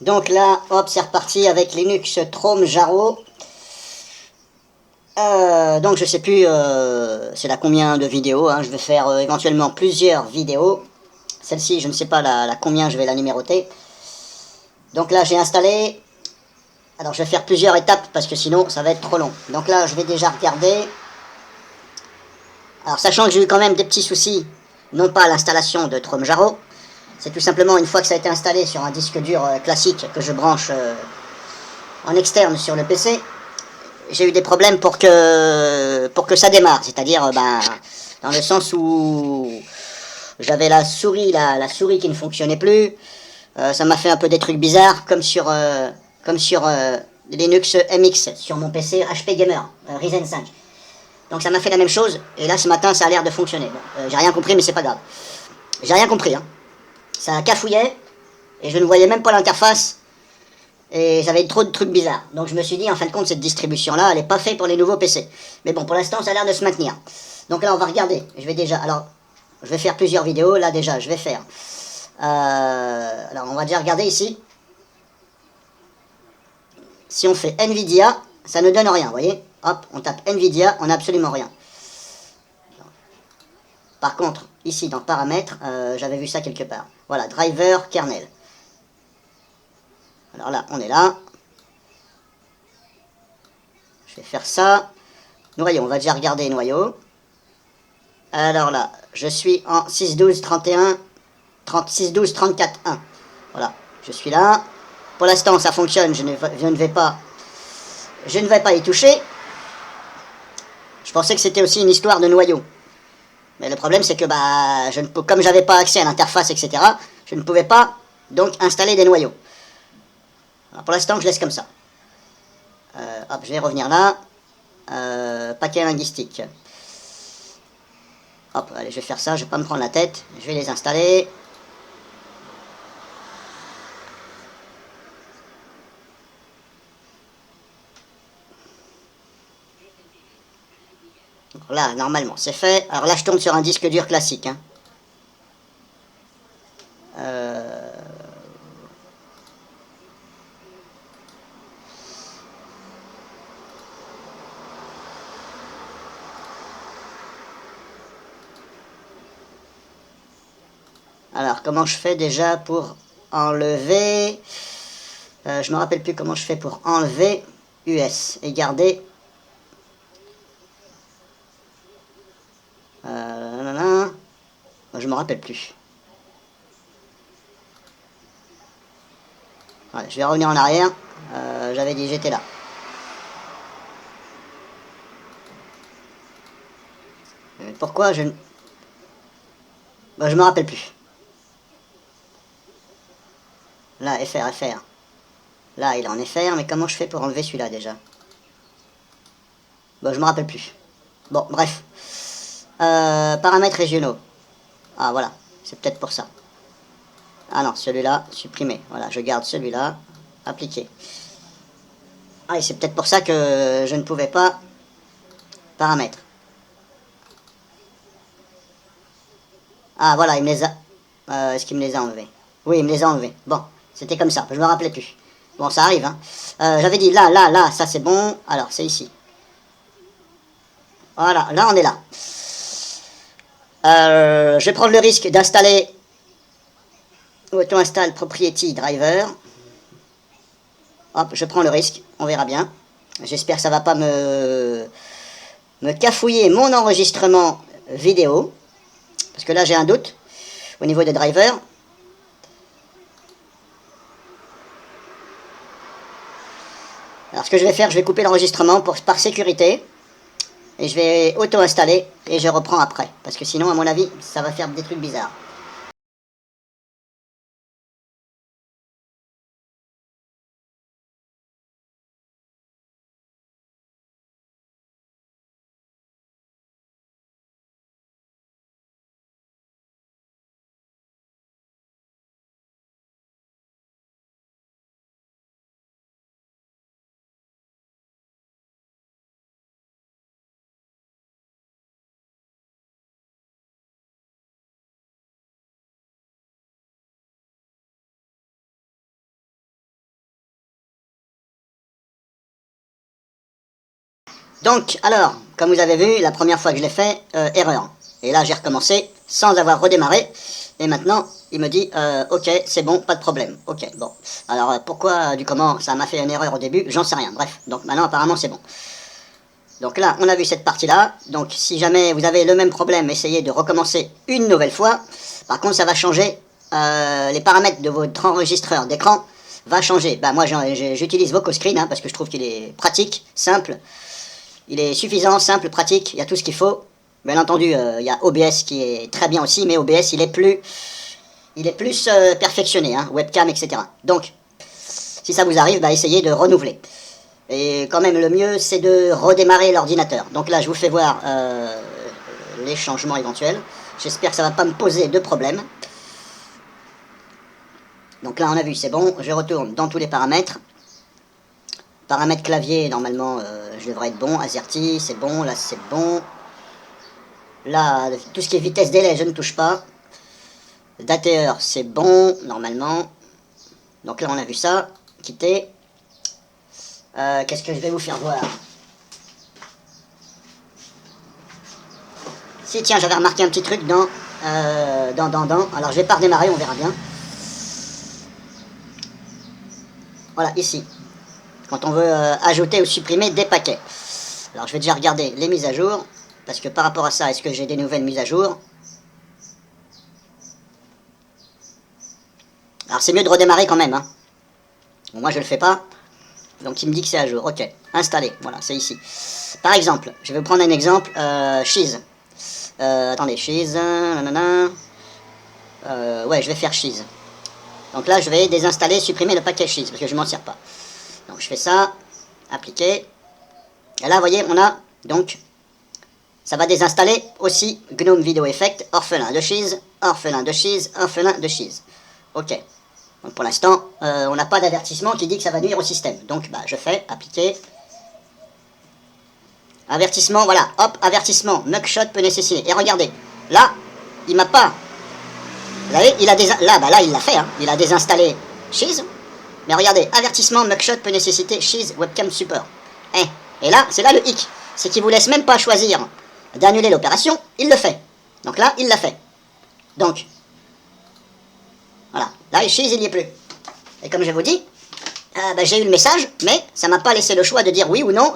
Donc là, hop, c'est reparti avec Linux Trome Jaro. Donc je sais plus, c'est là combien de vidéos, hein. Je vais faire éventuellement plusieurs vidéos. Celle-ci, je ne sais pas la combien je vais la numéroter. Donc là, j'ai installé. Alors je vais faire plusieurs étapes parce que sinon ça va être trop long. Donc là, je vais déjà regarder. Alors sachant que j'ai eu quand même des petits soucis, non pas à l'installation de Trome Jaro, c'est tout simplement une fois que ça a été installé sur un disque dur classique que je branche en externe sur le PC, j'ai eu des problèmes pour que ça démarre. C'est-à-dire, dans le sens où j'avais la souris, la souris qui ne fonctionnait plus. Ça m'a fait un peu des trucs bizarres, comme sur Linux MX, sur mon PC HP Gamer, Ryzen 5. Donc ça m'a fait la même chose, et là ce matin ça a l'air de fonctionner. Bon, j'ai rien compris, mais c'est pas grave. J'ai rien compris, hein. Ça cafouillait, et je ne voyais même pas l'interface, et j'avais trop de trucs bizarres. Donc je me suis dit, en fin de compte, cette distribution-là, elle n'est pas faite pour les nouveaux PC. Mais bon, pour l'instant, ça a l'air de se maintenir. Donc là, on va regarder. Je vais déjà... Alors, je vais faire plusieurs vidéos. Là, déjà, je vais faire... alors, on va déjà regarder ici. Si on fait NVIDIA, ça ne donne rien, vous voyez. Hop, on tape NVIDIA, on n'a absolument rien. Par contre, ici, dans Paramètres, j'avais vu ça quelque part. Voilà, Driver, Kernel. Alors là, on est là. Je vais faire ça. Noyau, on va déjà regarder noyau. Alors là, je suis en 6.12.31, 6.12.34.1. Voilà, je suis là. Pour l'instant, ça fonctionne, je ne vais pas y toucher. Je pensais que c'était aussi une histoire de noyau. Mais le problème, c'est que comme j'avais pas accès à l'interface, etc., je ne pouvais pas donc installer des noyaux. Alors pour l'instant, je laisse comme ça. Hop, je vais revenir là. Paquet linguistique. Hop, allez, je vais faire ça, je vais pas me prendre la tête. Je vais les installer. Là, normalement, c'est fait. Alors là, je tourne sur un disque dur classique. Hein. Alors, comment je fais déjà pour enlever... je me rappelle plus comment je fais pour enlever US et garder... je me rappelle plus. Voilà, je vais revenir en arrière. J'avais dit j'étais là. Pourquoi je... je me rappelle plus. Là, FR, FR. Là, il est en FR, mais comment je fais pour enlever celui-là déjà? Je me rappelle plus. Bon, bref. Paramètres régionaux. Ah, voilà. C'est peut-être pour ça. Ah non, celui-là, supprimé. Voilà, je garde celui-là. Appliquer. Ah, et c'est peut-être pour ça que je ne pouvais pas paramètres. Ah, voilà, il me les a... est-ce qu'il me les a enlevés? Oui, il me les a enlevés. Bon, c'était comme ça, je me rappelais plus. Bon, ça arrive, hein. J'avais dit là, là, là, ça c'est bon. Alors, c'est ici. Voilà, là on est là. Je vais prendre le risque d'installer auto-install propriety driver. Hop, je prends le risque, on verra bien. J'espère que ça va pas me cafouiller mon enregistrement vidéo. Parce que là j'ai un doute au niveau des drivers. Alors ce que je vais faire, je vais couper l'enregistrement par sécurité. Et je vais auto-installer et je reprends après. Parce que sinon, à mon avis, ça va faire des trucs bizarres. Donc, alors, comme vous avez vu, la première fois que je l'ai fait, erreur. Et là, j'ai recommencé sans avoir redémarré. Et maintenant, il me dit, ok, c'est bon, pas de problème. Ok, bon. Alors, pourquoi, du comment, ça m'a fait une erreur au début, j'en sais rien. Bref, donc maintenant, apparemment, c'est bon. Donc là, on a vu cette partie-là. Donc, si jamais vous avez le même problème, essayez de recommencer une nouvelle fois. Par contre, ça va changer. Les paramètres de votre enregistreur d'écran va changer. Bah, moi, j'utilise VocoScreen, hein, parce que je trouve qu'il est pratique, simple. Il est suffisant, simple, pratique, il y a tout ce qu'il faut. Bien entendu, il y a OBS qui est très bien aussi, mais OBS, il est plus perfectionné, hein, webcam, etc. Donc, si ça vous arrive, bah, essayez de renouveler. Et quand même, le mieux, c'est de redémarrer l'ordinateur. Donc là, je vous fais voir les changements éventuels. J'espère que ça ne va pas me poser de problème. Donc là, on a vu, c'est bon. Je retourne dans tous les paramètres. Paramètres clavier, normalement, je devrais être bon. AZERTY, c'est bon. Là, c'est bon. Là, tout ce qui est vitesse délai, je ne touche pas. Dateur, c'est bon, normalement. Donc là, on a vu ça. Quitter. Qu'est-ce que je vais vous faire voir? Si, tiens, j'avais remarqué un petit truc dans... Alors, je vais pas redémarrer, on verra bien. Voilà, ici. Quand on veut ajouter ou supprimer des paquets. Alors, je vais déjà regarder les mises à jour. Parce que par rapport à ça, est-ce que j'ai des nouvelles mises à jour? Alors, c'est mieux de redémarrer quand même, hein. Bon, moi, je le fais pas. Donc, il me dit que c'est à jour. Ok, installé. Voilà, c'est ici. Par exemple, je vais vous prendre un exemple. Cheese. Attendez, cheese. Ouais, je vais faire cheese. Donc là, je vais désinstaller, supprimer le paquet cheese, parce que je m'en sers pas. Donc, je fais ça. Appliquer. Et là, vous voyez, on a, donc, ça va désinstaller aussi GNOME Video Effect, orphelin de cheese, orphelin de cheese, orphelin de cheese. Ok. Donc pour l'instant, on n'a pas d'avertissement qui dit que ça va nuire au système. Donc bah, je fais appliquer. Avertissement, voilà, hop, avertissement, mugshot peut nécessiter. Et regardez, là, il m'a pas. Vous voyez, il a là, il l'a fait, hein. Il a désinstallé Cheese. Mais regardez, avertissement, mugshot peut nécessiter Cheese webcam support. Et là, c'est là le hic. C'est qu'il vous laisse même pas choisir d'annuler l'opération, il le fait. Donc là, il l'a fait. Donc, voilà. Là, Cheese, il n'y est plus. Et comme je vous dis, bah, j'ai eu le message, mais ça m'a pas laissé le choix de dire oui ou non,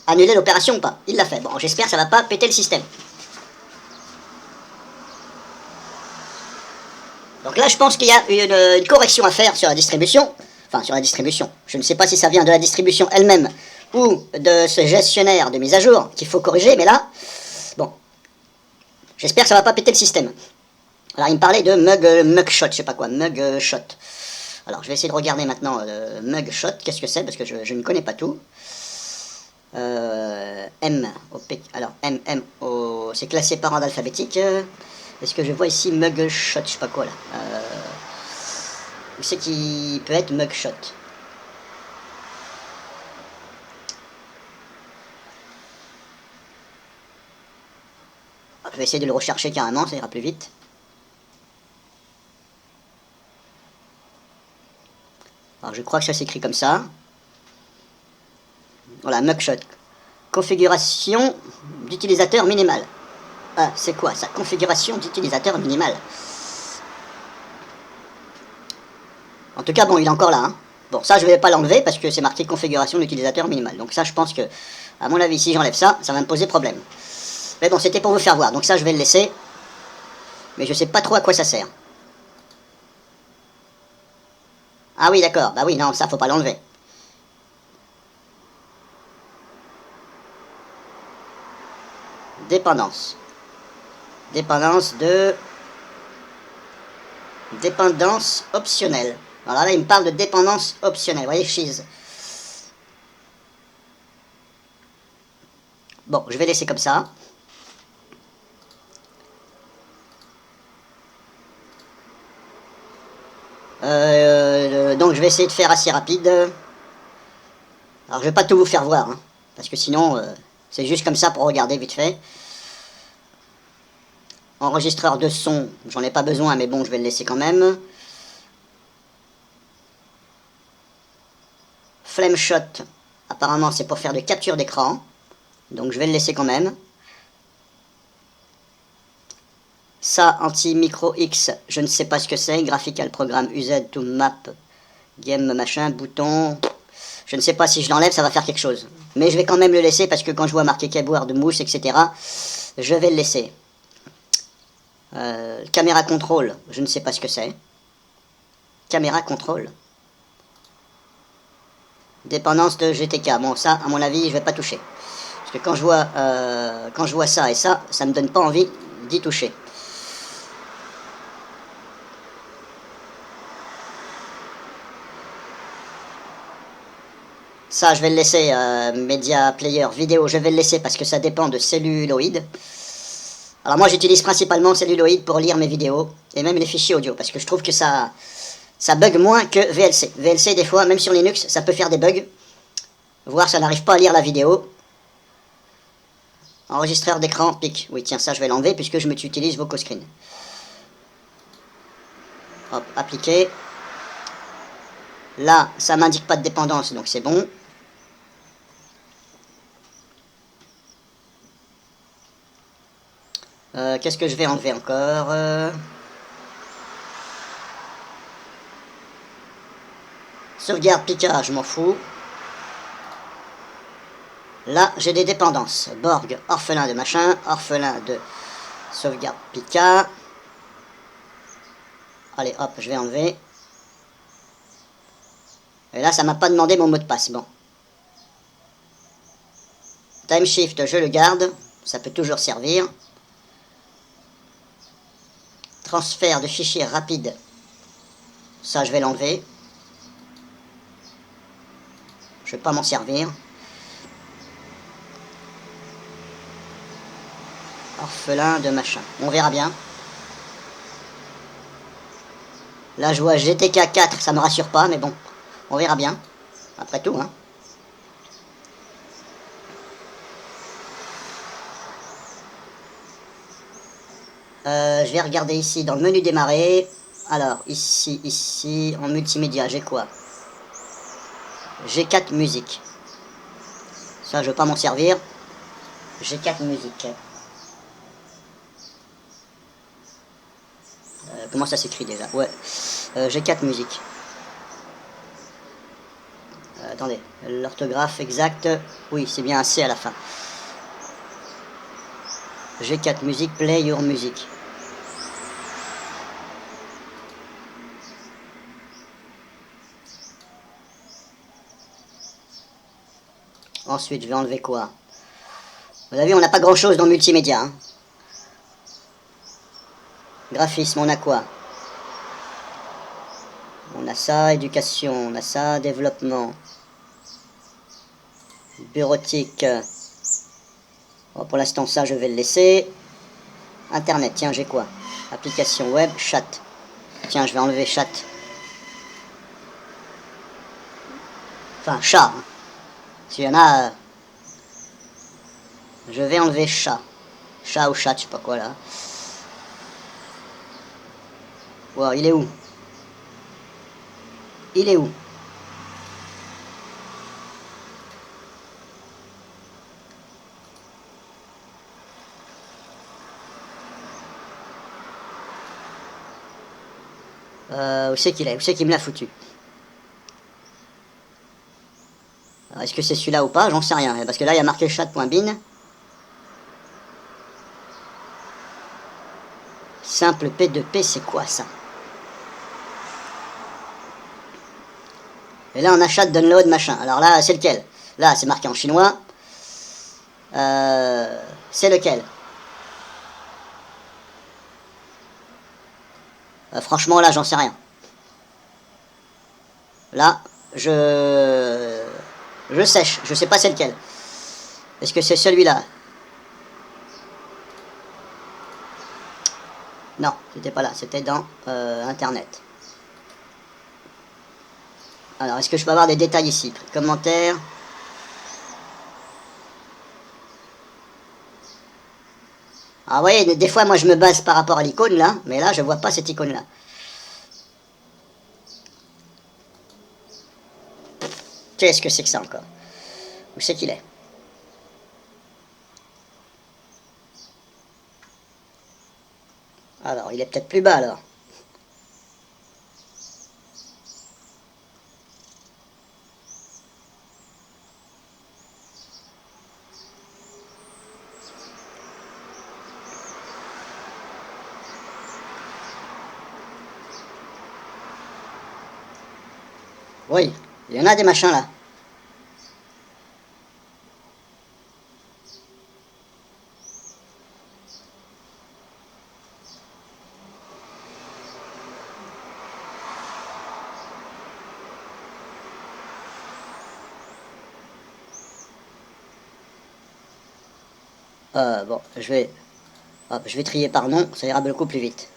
annuler l'opération ou pas. Il l'a fait. Bon, j'espère que ça va pas péter le système. Donc là, je pense qu'il y a une correction à faire sur la distribution. Enfin, sur la distribution. Je ne sais pas si ça vient de la distribution elle-même ou de ce gestionnaire de mise à jour qu'il faut corriger, mais là, bon, j'espère que ça va pas péter le système. Alors, il me parlait de mugshot, je sais pas quoi, mugshot. Alors, je vais essayer de regarder maintenant mugshot, qu'est-ce que c'est, parce que je ne connais pas tout. Alors, c'est classé par ordre alphabétique. Est-ce que je vois ici mugshot, je sais pas quoi là. Où c'est qui peut être mugshot? Je vais essayer de le rechercher carrément, ça ira plus vite. Alors je crois que ça s'écrit comme ça. Voilà, mugshot. Configuration d'utilisateur minimal. Ah, c'est quoi ça? Configuration d'utilisateur minimal. En tout cas, bon, il est encore là. Hein. Bon, ça, je vais pas l'enlever parce que c'est marqué configuration d'utilisateur minimal. Donc ça, je pense que, à mon avis, si j'enlève ça, ça va me poser problème. Mais bon, c'était pour vous faire voir. Donc ça, je vais le laisser. Mais je sais pas trop à quoi ça sert. Ah oui, d'accord. Bah oui, non, ça, faut pas l'enlever. Dépendance. Dépendance de... Dépendance optionnelle. Alors là, il me parle de dépendance optionnelle. Vous voyez, cheese. Bon, je vais laisser comme ça. Donc je vais essayer de faire assez rapide. Alors je vais pas tout vous faire voir, hein, parce que sinon c'est juste comme ça pour regarder vite fait. Enregistreur de son, j'en ai pas besoin, mais bon, je vais le laisser quand même. Flame shot, apparemment c'est pour faire de capture d'écran. Donc je vais le laisser quand même. Ça, anti-micro X, je ne sais pas ce que c'est. Graphical Program UZ to Map Game machin, bouton. Je ne sais pas si je l'enlève, ça va faire quelque chose. Mais je vais quand même le laisser parce que quand je vois marqué keyboard, mousse, etc., je vais le laisser. Caméra contrôle, je ne sais pas ce que c'est. Caméra contrôle. Dépendance de GTK. Bon, ça, à mon avis, je vais pas toucher. Parce que quand je vois ça et ça me donne pas envie d'y toucher. Ça, je vais le laisser, Media Player vidéo, je vais le laisser parce que ça dépend de Celluloid. Alors moi, j'utilise principalement Celluloid pour lire mes vidéos et même les fichiers audio parce que je trouve que ça bug moins que VLC. VLC, des fois, même sur Linux, ça peut faire des bugs, voire ça n'arrive pas à lire la vidéo. Enregistreur d'écran, pic. Oui, tiens, ça, je vais l'enlever puisque je utilise VocoScreen. Hop, appliquer. Là, ça m'indique pas de dépendance, donc c'est bon. Qu'est-ce que je vais enlever encore Sauvegarde Pika, je m'en fous. Là, j'ai des dépendances. Borg, orphelin de machin, orphelin de sauvegarde Pika. Allez, hop, je vais enlever. Et là, ça m'a pas demandé mon mot de passe. Bon. Timeshift, je le garde. Ça peut toujours servir. Transfert de fichiers rapide. Ça, je vais l'enlever. Je vais pas m'en servir. Orphelin de machin. On verra bien. Là, je vois GTK 4, ça me rassure pas, mais bon, on verra bien. Après tout, hein. Je vais regarder ici dans le menu démarrer. Alors, ici, en multimédia, j'ai quoi? J'ai 4 musiques. Ça, je veux pas m'en servir. J'ai 4 musiques. Comment ça s'écrit déjà? Ouais. J'ai 4 musiques. Attendez, l'orthographe exact. Oui, c'est bien un C à la fin. J'ai 4 musiques, play your music. Ensuite, je vais enlever quoi? Vous avez vu, on n'a pas grand chose dans multimédia. Hein. Graphisme, on a quoi? On a ça, éducation, on a ça, développement. Bureautique. Bon, pour l'instant, ça, je vais le laisser. Internet, tiens, j'ai quoi? Application web, chat. Tiens, je vais enlever chat. Enfin, chat. Hein. S'il y en a... je vais enlever chat. Chat ou chat, je sais pas quoi, là. Wow, il est où? Il est où? Où c'est qu'il est? Où c'est qu'il me l'a foutu? Est-ce que c'est celui-là ou pas? J'en sais rien. Parce que là, il y a marqué chat.bin. Simple P2P, c'est quoi ça? Et là, on a chat download machin. Alors là, c'est lequel? Là, c'est marqué en chinois. C'est lequel? Franchement, là, j'en sais rien. Là, je sèche. Je sais pas c'est lequel. Est-ce que c'est celui-là? Non, c'était pas là. C'était dans Internet. Alors, est-ce que je peux avoir des détails ici? Commentaires. Ah, vous voyez, des fois, moi, je me base par rapport à l'icône, là. Mais là, je vois pas cette icône-là. Qu'est-ce que c'est que ça, encore? Où c'est qu'il est? il est peut-être plus bas alors. Oui, il y en a des machins là. Bon, je vais trier par nom, ça ira beaucoup plus vite.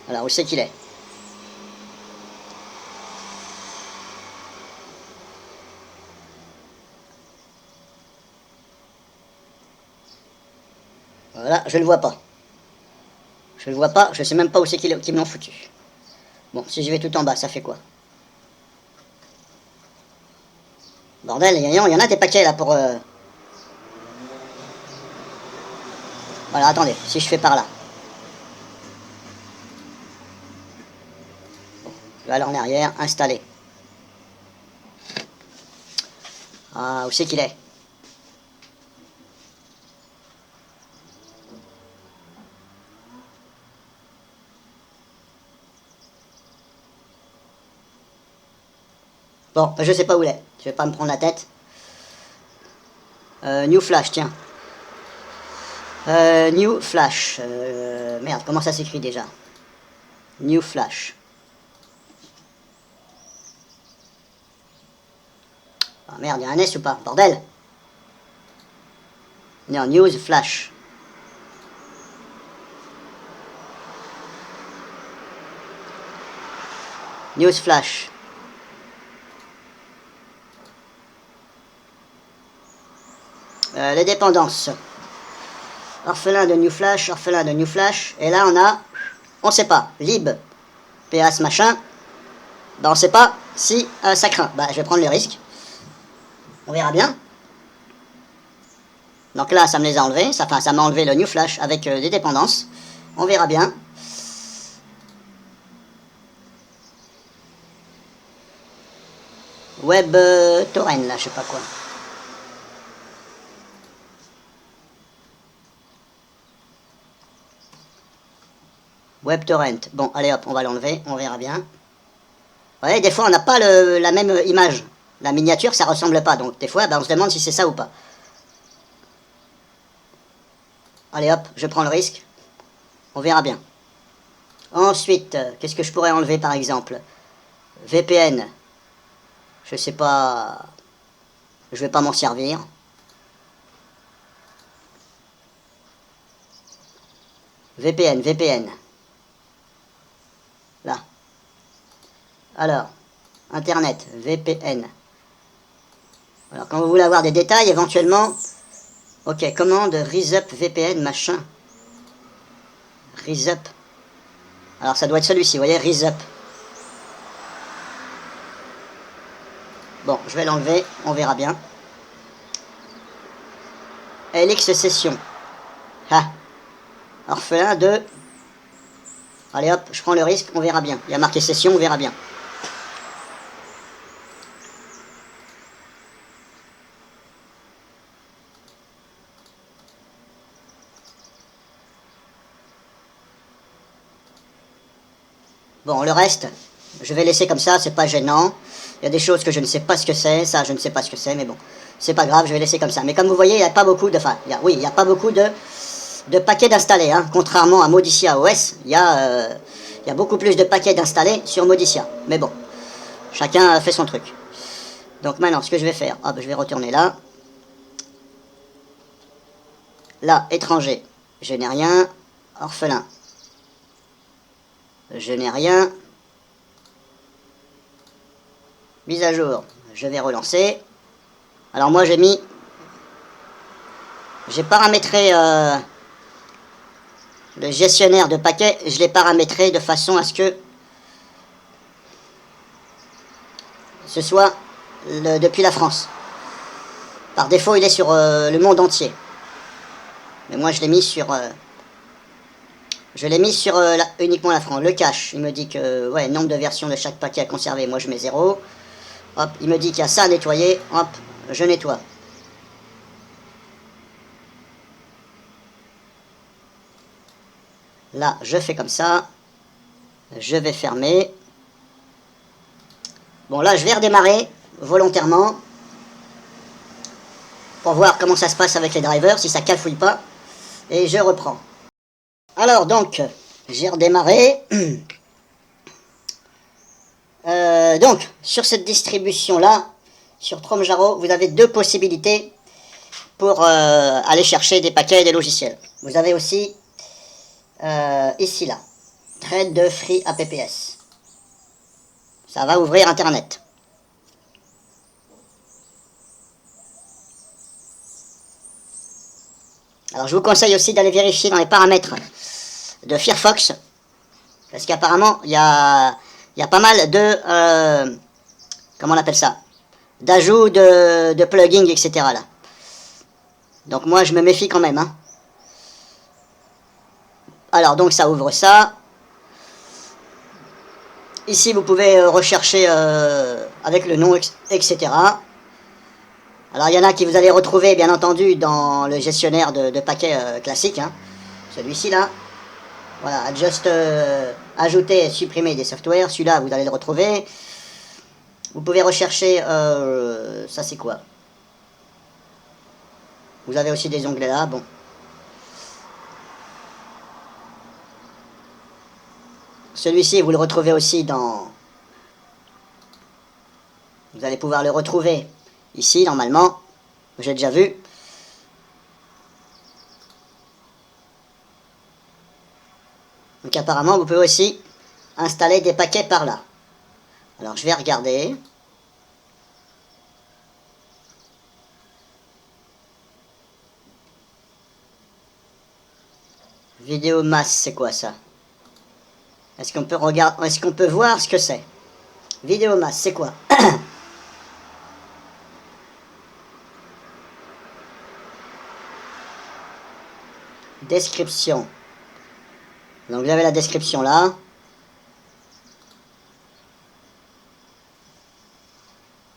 Alors, où c'est qu'il est? Voilà, je le vois pas. Je le vois pas, je sais même pas où c'est qu'ils me l'ont foutu. Bon, si je vais tout en bas, ça fait quoi? Bordel, il y en a des paquets là pour... Voilà, attendez, si je fais par là. Bon, je vais aller en arrière, installer. Ah, où c'est qu'il est? Bon, je sais pas où il est. Je vais pas me prendre la tête. New Flash, tiens. New Flash. Merde, comment ça s'écrit déjà? New Flash. Ah merde, il y a un S ou pas? Bordel! Non, News Flash. News Flash. Les dépendances. Orphelin de New Flash, orphelin de New Flash. Et là, on sait pas, lib, PS machin. Bah, on sait pas si ça craint. Bah, je vais prendre le risque. On verra bien. Donc là, ça me les a enlevés. Ça m'a enlevé le New Flash avec des dépendances. On verra bien. Web Torrent, là, je sais pas quoi. Web Torrent. Bon, allez hop, on va l'enlever. On verra bien. Vous voyez, des fois, on n'a pas la même image. La miniature, ça ressemble pas. Donc, des fois, on se demande si c'est ça ou pas. Allez hop, je prends le risque. On verra bien. Ensuite, qu'est-ce que je pourrais enlever par exemple? VPN. Je sais pas. Je vais pas m'en servir. VPN. Là. Alors, Internet, VPN. Alors, quand vous voulez avoir des détails, éventuellement... Ok, commande ReZup VPN, machin. ReZup. Alors, ça doit être celui-ci, vous voyez, ReZup. Bon, je vais l'enlever, on verra bien. LX Session. Ah. Orphelin de... Allez hop, je prends le risque, on verra bien. Il y a marqué Session, on verra bien. Bon, le reste, je vais laisser comme ça, c'est pas gênant. Il y a des choses que je ne sais pas ce que c'est, ça je ne sais pas ce que c'est, mais bon, c'est pas grave, je vais laisser comme ça. Mais comme vous voyez, il n'y a pas beaucoup de... Enfin, il n'y a pas beaucoup de paquets d'installer, hein. Contrairement à Modicia OS, il y a beaucoup plus de paquets d'installer sur Modicia. Mais bon, chacun fait son truc. Donc maintenant, ce que je vais faire, hop, je vais retourner là. Là, étranger, je n'ai rien. Orphelin, je n'ai rien. Mise à jour, je vais relancer. Alors moi j'ai paramétré le gestionnaire de paquets, je l'ai paramétré de façon à ce que ce soit depuis la France. Par défaut il est sur le monde entier. Mais moi je l'ai mis sur Je l'ai mis sur uniquement la France. Le cache, il me dit que, ouais, nombre de versions de chaque paquet à conserver. Moi, je mets 0. Hop, il me dit qu'il y a ça à nettoyer. Hop, je nettoie. Là, je fais comme ça. Je vais fermer. Bon, là, je vais redémarrer volontairement pour voir comment ça se passe avec les drivers, si ça cafouille pas. Et je reprends. Alors, donc, j'ai redémarré. Donc, sur cette distribution-là, sur Tromjaro, vous avez deux possibilités pour aller chercher des paquets et des logiciels. Vous avez aussi, ici, là, Trade de Free APPS. Ça va ouvrir Internet. Alors, je vous conseille aussi d'aller vérifier dans les paramètres de Firefox, parce qu'apparemment, il y a pas mal de... comment on appelle ça, d'ajouts de plugins, etc. là. Donc moi, je me méfie quand même. Hein. Alors, donc ça ouvre ça. Ici, vous pouvez rechercher avec le nom, etc. Alors, il y en a qui vous allez retrouver, bien entendu, dans le gestionnaire de paquets classique. Hein. Celui-ci, là. Voilà, ajouter et supprimer des softwares. Celui-là, vous allez le retrouver. Vous pouvez rechercher... ça, c'est quoi? Vous avez aussi des onglets là, bon. Celui-ci, vous le retrouvez aussi dans... Vous allez pouvoir le retrouver ici, normalement. J'ai déjà vu. Donc apparemment, vous pouvez aussi installer des paquets par là. Alors, je vais regarder. Vidéo masse, c'est quoi ça? Est-ce qu'on peut regarder, est-ce qu'on peut voir ce que c'est? Vidéo masse, c'est quoi? Description. Donc vous avez la description là.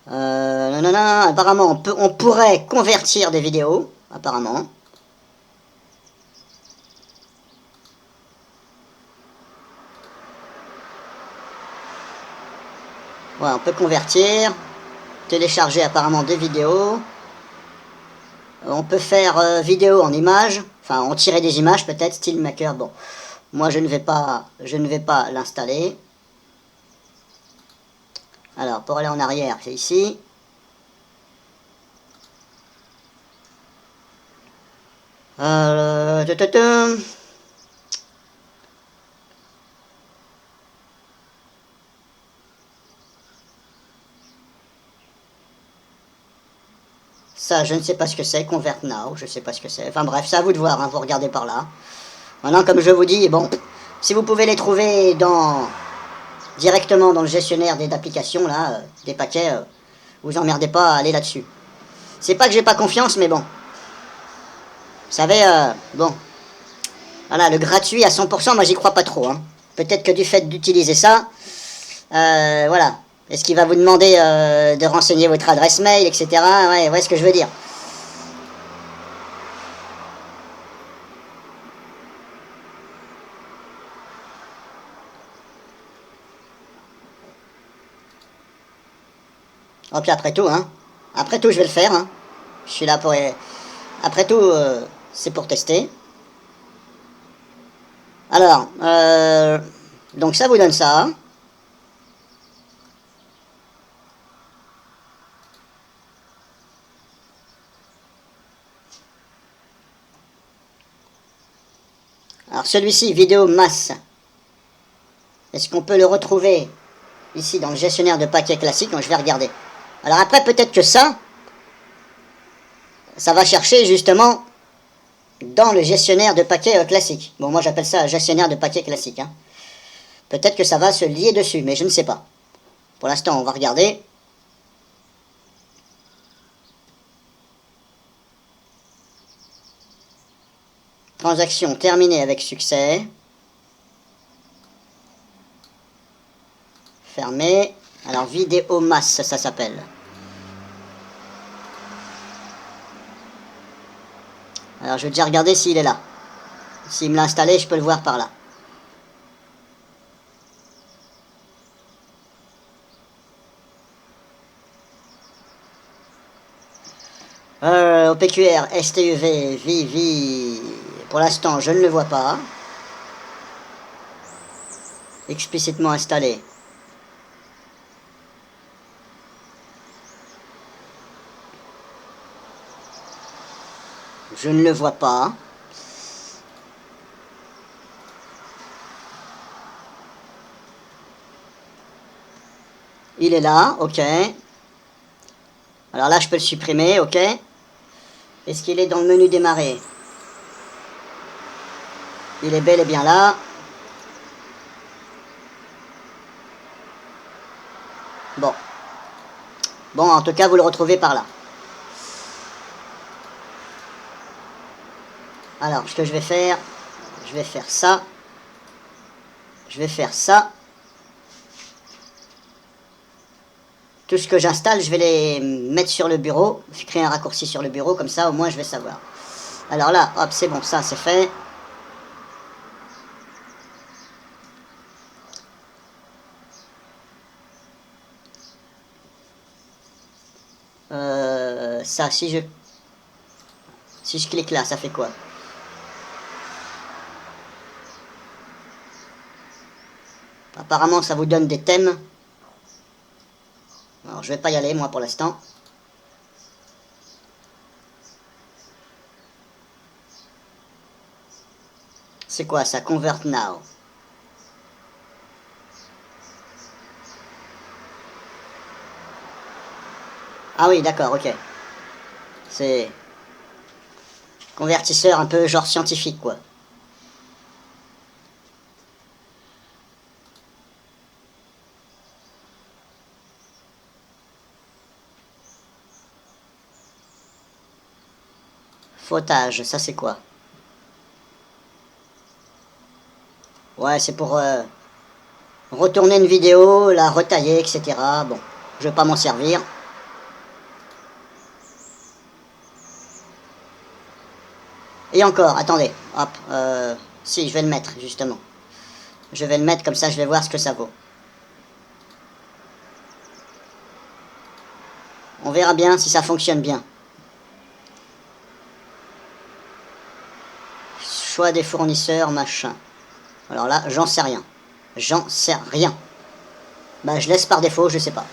Non, non, non, apparemment on pourrait convertir des vidéos, apparemment. Ouais, on peut convertir, télécharger apparemment des vidéos. On peut faire vidéo en images, enfin en tirer des images peut-être, StillMaker. Bon, moi je ne vais pas l'installer. Alors pour aller en arrière, c'est ici. Euh, Ça, je ne sais pas ce que c'est. Convert Now, je ne sais pas ce que c'est. Enfin bref, c'est à vous de voir, hein, vous regardez par là. Maintenant, comme je vous dis, bon, si vous pouvez les trouver directement dans le gestionnaire d'applications, là, des paquets, vous emmerdez pas à aller là-dessus. C'est pas que j'ai pas confiance, mais bon. Vous savez, bon, voilà, le gratuit à 100%, moi j'y crois pas trop. Hein. Peut-être que du fait d'utiliser ça, voilà. Est-ce qu'il va vous demander de renseigner votre adresse mail, etc. Ouais, vous voyez ce que je veux dire. Oh, puis après tout, hein. Après tout, je vais le faire. Hein. Je suis là pour... Après tout, c'est pour tester. Alors, donc ça vous donne ça. Alors celui-ci, vidéo masse. Est-ce qu'on peut le retrouver ici dans le gestionnaire de paquets classique? Donc je vais regarder. Alors après, peut-être que ça va chercher justement dans le gestionnaire de paquets classique. Bon, moi j'appelle ça gestionnaire de paquets classique. Hein. Peut-être que ça va se lier dessus, mais je ne sais pas. Pour l'instant, on va regarder. Transaction terminée avec succès. Fermé. Alors, vidéo masse, ça s'appelle. Alors, je vais déjà regarder s'il est là. S'il me l'a installé, je peux le voir par là. OPQR, STUV, VV. Pour l'instant, je ne le vois pas. Explicitement installé. Je ne le vois pas. Il est là, ok. Alors là, je peux le supprimer, ok. Est-ce qu'il est dans le menu démarrer? Il est bel et bien là. Bon. Bon, en tout cas, vous le retrouvez par là. Alors, ce que je vais faire ça. Je vais faire ça. Tout ce que j'installe, je vais les mettre sur le bureau. Je vais créer un raccourci sur le bureau, comme ça, au moins, je vais savoir. Alors là, hop, c'est bon, ça, c'est fait. Ça, si je clique là, ça fait quoi? Apparemment, ça vous donne des thèmes. Alors, je vais pas y aller, moi, pour l'instant. C'est quoi ça? Convert now. Ah oui, d'accord, ok. C'est convertisseur un peu genre scientifique, quoi. Fautage, ça c'est quoi? Ouais, c'est pour retourner une vidéo, la retailler, etc. Bon, je vais pas m'en servir. Et encore, attendez, hop, si, je vais le mettre, justement. Je vais le mettre, comme ça je vais voir ce que ça vaut. On verra bien si ça fonctionne bien. Choix des fournisseurs, machin. Alors là, j'en sais rien. J'en sais rien. Bah, je laisse par défaut, je sais pas.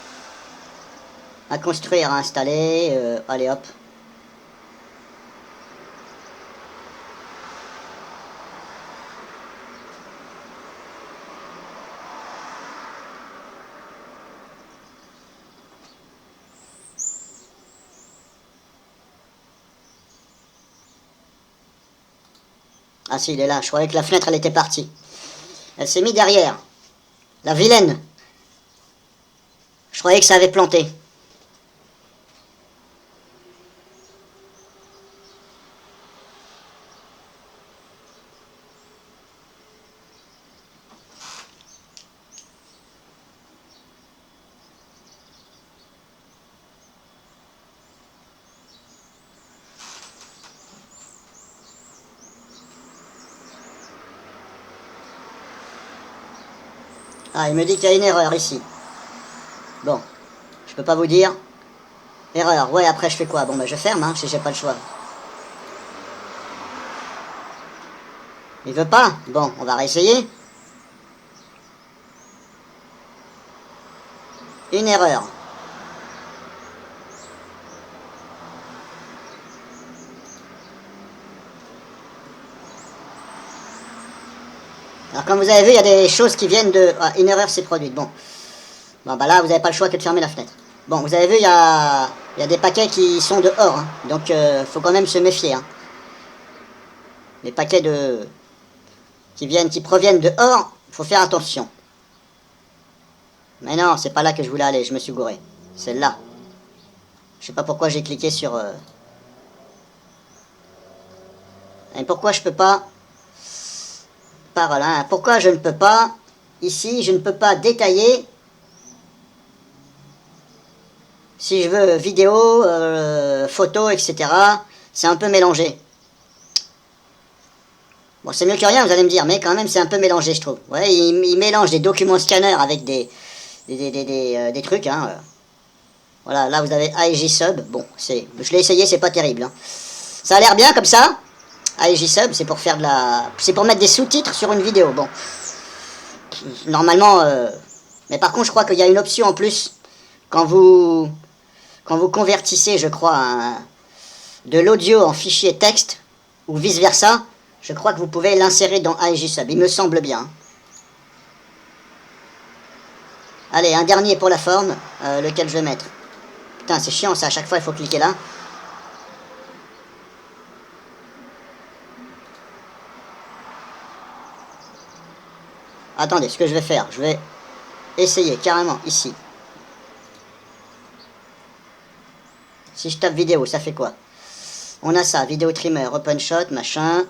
À construire, à installer, allez hop. Ah si, il est là. Je croyais que la fenêtre, elle était partie. Elle s'est mise derrière. La vilaine. Je croyais que ça avait planté. Ah, il me dit qu'il y a une erreur ici. Bon, je peux pas vous dire. Erreur, ouais, après je fais quoi? Bon, bah je ferme, hein, si j'ai pas le choix. Il veut pas? Bon, on va réessayer. Une erreur. Alors comme vous avez vu, il y a des choses qui viennent de... Ah, une erreur s'est produite, bon. Bon, bah là, vous n'avez pas le choix que de fermer la fenêtre. Bon, vous avez vu, il y a des paquets qui sont dehors, hein. Donc faut quand même se méfier, hein. Les paquets qui proviennent dehors, faut faire attention. Mais non, c'est pas là que je voulais aller, je me suis gouré. C'est là. Je sais pas pourquoi j'ai cliqué sur... Et pourquoi je peux pas... Par là, hein. Pourquoi je ne peux pas... Ici, je ne peux pas détailler Si je veux vidéo, photo, etc., c'est un peu mélangé. Bon, c'est mieux que rien, vous allez me dire, mais quand même, c'est un peu mélangé, je trouve. Ouais, il mélange des documents scanners avec des trucs, hein. Voilà, là, vous avez AEG Sub. Bon, je l'ai essayé, c'est pas terrible, hein. Ça a l'air bien, comme ça. AEG Sub, c'est pour faire de la... C'est pour mettre des sous-titres sur une vidéo, bon. Normalement... Mais par contre, je crois qu'il y a une option en plus. Quand vous convertissez, je crois, de l'audio en fichier texte, ou vice-versa, je crois que vous pouvez l'insérer dans AEG Sub. Il me semble bien. Allez, un dernier pour la forme, lequel je vais mettre. Putain, c'est chiant ça, à chaque fois il faut cliquer là. Attendez, ce que je vais faire, je vais essayer carrément ici. Si je tape vidéo, ça fait quoi? On a ça, vidéo trimmer, open shot, machin.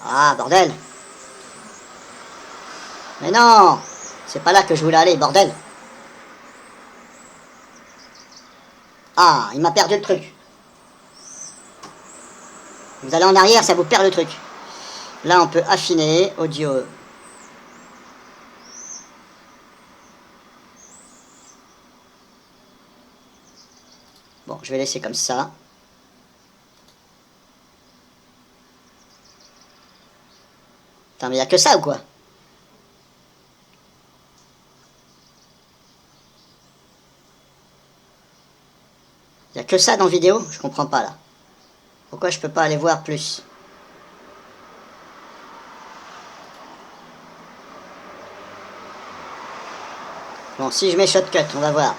Ah, bordel! Mais non! C'est pas là que je voulais aller, bordel! Ah, il m'a perdu le truc. Vous allez en arrière, ça vous perd le truc. Là, on peut affiner, audio. Bon, je vais laisser comme ça. Putain, mais il n'y a que ça ou quoi? Il n'y a que ça dans vidéo? Je comprends pas là. Pourquoi je peux pas aller voir plus? Bon, si je mets shortcut, on va voir.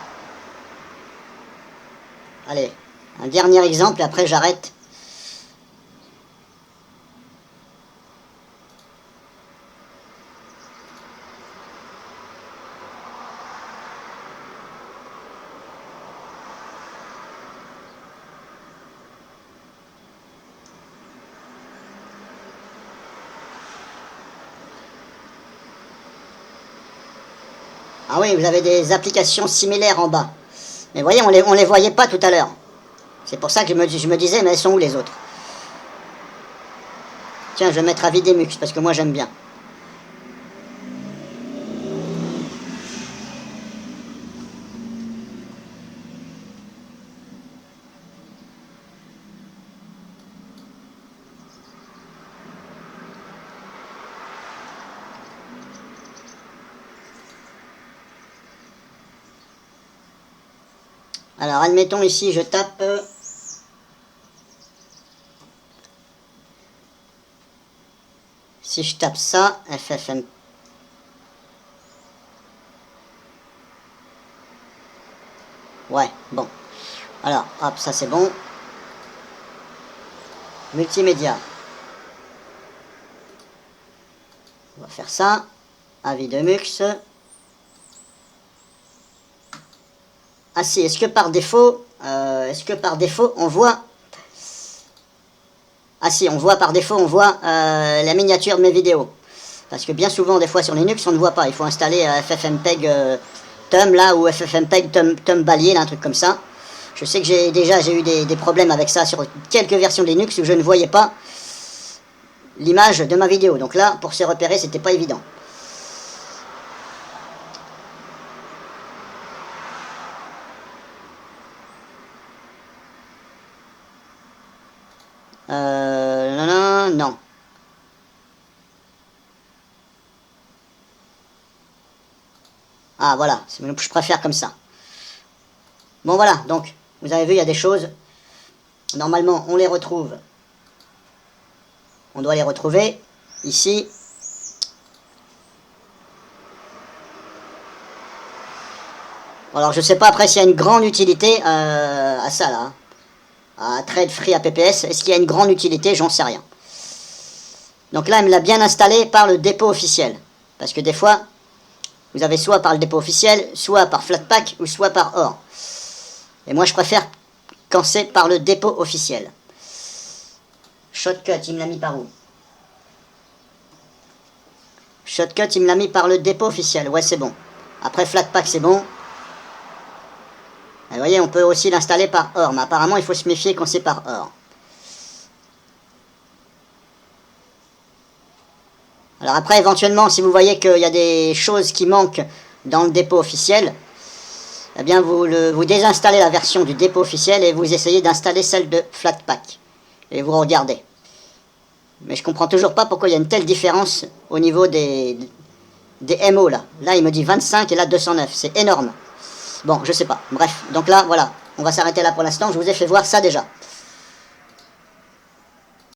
Allez, un dernier exemple et après j'arrête. Ah oui, vous avez des applications similaires en bas. Mais voyez, on les voyait pas tout à l'heure. C'est pour ça que je me disais, mais elles sont où les autres? Tiens, je vais mettre à Videmux, parce que moi j'aime bien. Alors, admettons ici, je tape... si je tape ça, FFM... Ouais, bon. Alors, hop, ça c'est bon. Multimédia. On va faire ça. Avis de Mux. Ah si, est-ce que par défaut, on voit... Ah si, on voit par défaut, on voit la miniature de mes vidéos. Parce que bien souvent, des fois sur Linux, on ne voit pas. Il faut installer FFmpeg Tum là, ou FFmpeg Tum Balier, là, un truc comme ça. Je sais que j'ai eu des problèmes avec ça sur quelques versions de Linux où je ne voyais pas l'image de ma vidéo. Donc là, pour se repérer, c'était pas évident. Non. Ah, voilà, je préfère comme ça. Bon, voilà, donc, vous avez vu, il y a des choses. Normalement, on les retrouve. On doit les retrouver ici. Alors, je sais pas après s'il y a une grande utilité à ça, là. À Trade Free APPS. Est-ce qu'il y a une grande utilité? J'en sais rien. Donc là, elle me l'a bien installé par le dépôt officiel. Parce que des fois, vous avez soit par le dépôt officiel, soit par Flatpak, ou soit par OR. Et moi, je préfère quand c'est par le dépôt officiel. Shortcut, il me l'a mis par où? Shotcut, il me l'a mis par le dépôt officiel. Ouais, c'est bon. Après, Flatpak, c'est bon. Et vous voyez, on peut aussi l'installer par OR. Mais apparemment, il faut se méfier quand c'est par OR. Alors après, éventuellement, si vous voyez qu'il y a des choses qui manquent dans le dépôt officiel, eh bien, vous désinstallez la version du dépôt officiel et vous essayez d'installer celle de Flatpak. Et vous regardez. Mais je comprends toujours pas pourquoi il y a une telle différence au niveau des MO là. Là, il me dit 25 et là 209. C'est énorme. Bon, je sais pas. Bref, donc là, voilà. On va s'arrêter là pour l'instant. Je vous ai fait voir ça déjà.